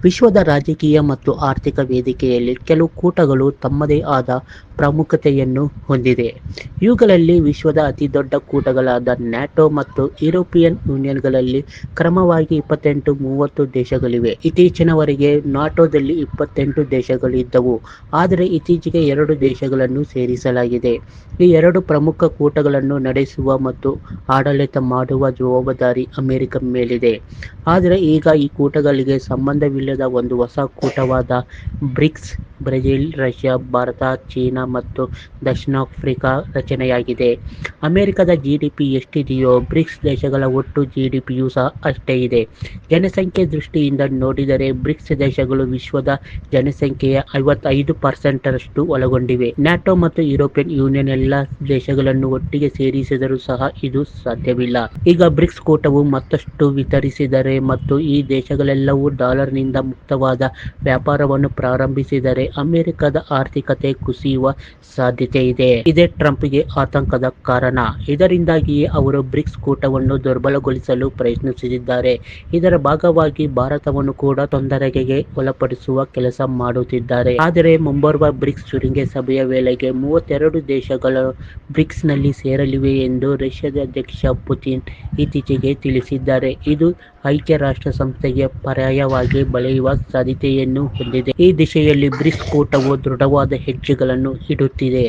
ವಿಶ್ವದ ರಾಜಕೀಯ ಮತ್ತು ಆರ್ಥಿಕ ವೇದಿಕೆಯಲ್ಲಿ ಕೆಲವು ಕೂಟಗಳು ತಮ್ಮದೇ ಆದ ಪ್ರಾಮುಖ್ಯತೆಯನ್ನು ಹೊಂದಿದೆ. ಇವುಗಳಲ್ಲಿ ವಿಶ್ವದ ಅತಿದೊಡ್ಡ ಕೂಟಗಳಾದ ನ್ಯಾಟೋ ಮತ್ತು ಯುರೋಪಿಯನ್ ಯೂನಿಯನ್ಗಳಲ್ಲಿ ಕ್ರಮವಾಗಿ 28, 30 ದೇಶಗಳಿವೆ. ಇತ್ತೀಚಿನವರೆಗೆ ನಾಟೋದಲ್ಲಿ 28 ದೇಶಗಳಿದ್ದವು, ಆದರೆ ಇತ್ತೀಚೆಗೆ 2 ದೇಶಗಳನ್ನು ಸೇರಿಸಲಾಗಿದೆ. ಈ 2 ಪ್ರಮುಖ ಕೂಟಗಳನ್ನು ನಡೆಸುವ ಮತ್ತು ಆಡಳಿತ ಮಾಡುವ ಜವಾಬ್ದಾರಿ ಅಮೆರಿಕ ಮೇಲಿದೆ. ಆದರೆ ಈಗ ಈ ಕೂಟಗಳಿಗೆ ಸಂಬಂಧವಿಲ್ಲದ ಒಂದು ಹೊಸ ಕೂಟವಾದ BRICS, Brazil, Russia, Bharat, China ಮತ್ತು ದಕ್ಷಿಣ ಆಫ್ರಿಕಾ ರಚನೆಯಾಗಿದೆ. ಅಮೆರಿಕದ ಜಿಡಿಪಿ ಎಷ್ಟಿದೆಯೋ ಬ್ರಿಕ್ಸ್ ದೇಶಗಳ ಒಟ್ಟು ಜಿಡಿಪಿಯೂ ಸಹ ಅಷ್ಟೇ ಇದೆ. ಜನಸಂಖ್ಯೆ ದೃಷ್ಟಿಯಿಂದ ನೋಡಿದರೆ ಬ್ರಿಕ್ಸ್ ದೇಶಗಳು ವಿಶ್ವದ ಜನಸಂಖ್ಯೆಯ 55% ಒಳಗೊಂಡಿವೆ. ನ್ಯಾಟೋ ಮತ್ತು ಯುರೋಪಿಯನ್ ಯೂನಿಯನ್ ಎಲ್ಲ ದೇಶಗಳನ್ನು ಒಟ್ಟಿಗೆ ಸೇರಿಸಿದರೂ ಸಹ ಇದು ಸಾಧ್ಯವಿಲ್ಲ. ಈಗ ಬ್ರಿಕ್ಸ್ ಕೂಟವು ಮತ್ತಷ್ಟು ವಿಸ್ತರಿಸಿದರೆ ಮತ್ತು ಈ ದೇಶಗಳೆಲ್ಲವೂ ಡಾಲರ್ನಿಂದ ಮುಕ್ತವಾದ ವ್ಯಾಪಾರವನ್ನು ಪ್ರಾರಂಭಿಸಿದರೆ ಅಮೆರಿಕದ ಆರ್ಥಿಕತೆ ಕುಸಿಯುವ ಸಾಧ್ಯತೆ ಇದೆ. ಇದೇ ಟ್ರಂಪ್ಗೆ ಆತಂಕದ ಕಾರಣ. ಇದರಿಂದಾಗಿಯೇ ಅವರು ಬ್ರಿಕ್ಸ್ ಕೂಟವನ್ನು ದುರ್ಬಲಗೊಳಿಸಲು ಪ್ರಯತ್ನಿಸುತ್ತಿದ್ದಾರೆ. ಇದರ ಭಾಗವಾಗಿ ಭಾರತವನ್ನು ಕೂಡ ತೊಂದರೆಗೆ ಒಳಪಡಿಸುವ ಕೆಲಸ ಮಾಡುತ್ತಿದ್ದಾರೆ. ಆದರೆ ಮುಂಬರುವ ಬ್ರಿಕ್ಸ್ ಶೃಂಗಸಭೆಯ ವೇಳೆಗೆ 32 ದೇಶಗಳು ಬ್ರಿಕ್ಸ್ನಲ್ಲಿ ಸೇರಲಿವೆ ಎಂದು ರಷ್ಯಾದ ಅಧ್ಯಕ್ಷ ಪುತಿನ್ ಇತ್ತೀಚೆಗೆ ತಿಳಿಸಿದ್ದಾರೆ. ಇದು ಐಕ್ಯ ರಾಷ್ಟ್ರ ಸಂಸ್ಥೆಗೆ ಪರ್ಯಾಯವಾಗಿ ಬೆಳೆಯುವ ಸಾಧ್ಯತೆಯನ್ನು ಹೊಂದಿದೆ. ಈ ದಿಶೆಯಲ್ಲಿ ಬ್ರಿಕ್ಸ್ ಕೂಟವು ದೃಢವಾದ ಹೆಜ್ಜೆಗಳನ್ನು ಇಡುತ್ತಿದೆ.